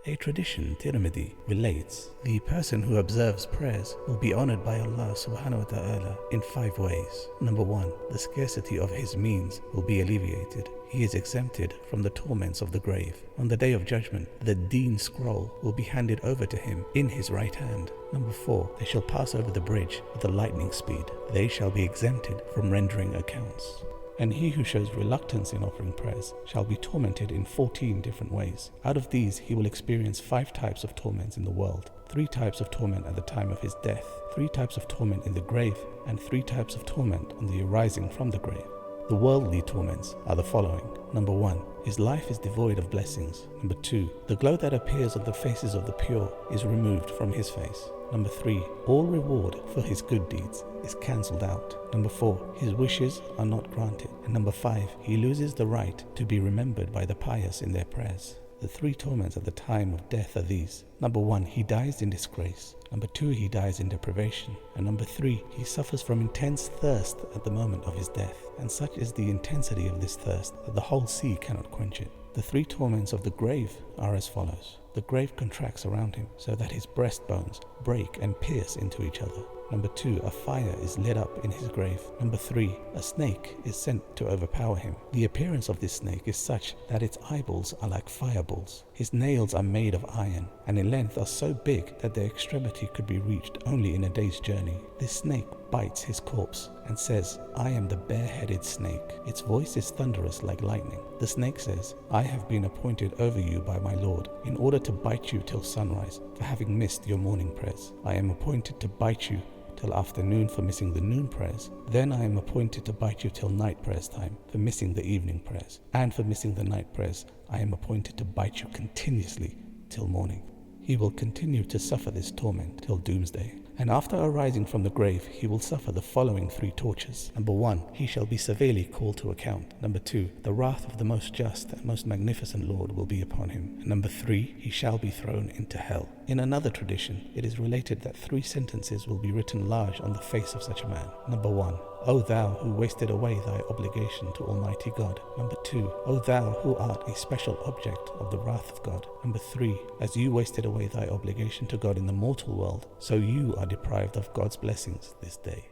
A tradition, Tirmidhi, relates, the person who observes prayers will be honored by Allah SWT in 5 ways. Number 1, the scarcity of his means will be alleviated. He is exempted from the torments of the grave. On the Day of Judgment, the Deen scroll will be handed over to him in his right hand. Number 4, they shall pass over the bridge with a lightning speed. They shall be exempted from rendering accounts. And he who shows reluctance in offering prayers shall be tormented in 14 different ways. Out of these, he will experience 5 types of torments in the world, 3 types of torment at the time of his death, 3 types of torment in the grave, and 3 types of torment on the arising from the grave. The worldly torments are the following. Number 1, his life is devoid of blessings. Number 2, the glow that appears on the faces of the pure is removed from his face. Number 3, all reward for his good deeds is cancelled out. Number 4, his wishes are not granted. And number 5, he loses the right to be remembered by the pious in their prayers. The 3 torments at the time of death are these. Number 1, he dies in disgrace. Number 2, he dies in deprivation. And number 3, he suffers from intense thirst at the moment of his death. And such is the intensity of this thirst that the whole sea cannot quench it. The 3 torments of the grave are as follows. The grave contracts around him so that his breastbones break and pierce into each other. Number 2, a fire is lit up in his grave. Number 3, a snake is sent to overpower him. The appearance of this snake is such that its eyeballs are like fireballs. His nails are made of iron, and in length are so big that their extremity could be reached only in a day's journey. This snake bites his corpse and says, "I am the bare-headed snake." Its voice is thunderous like lightning. The snake says, "I have been appointed over you by my Lord in order to bite you till sunrise for having missed your morning prayers. I am appointed to bite you till afternoon for missing the noon prayers. Then I am appointed to bite you till night prayers time for missing the evening prayers. And for missing the night prayers, I am appointed to bite you continuously till morning." He will continue to suffer this torment till doomsday. And after arising from the grave, he will suffer the following 3 tortures. Number 1, he shall be severely called to account. Number 2, the wrath of the most just and most magnificent Lord will be upon him. And number 3, he shall be thrown into hell. In another tradition, it is related that 3 sentences will be written large on the face of such a man. Number 1, O thou who wasted away thy obligation to Almighty God. Number 2, O thou who art a special object of the wrath of God. Number 3, as you wasted away thy obligation to God in the mortal world, so you are deprived of God's blessings this day.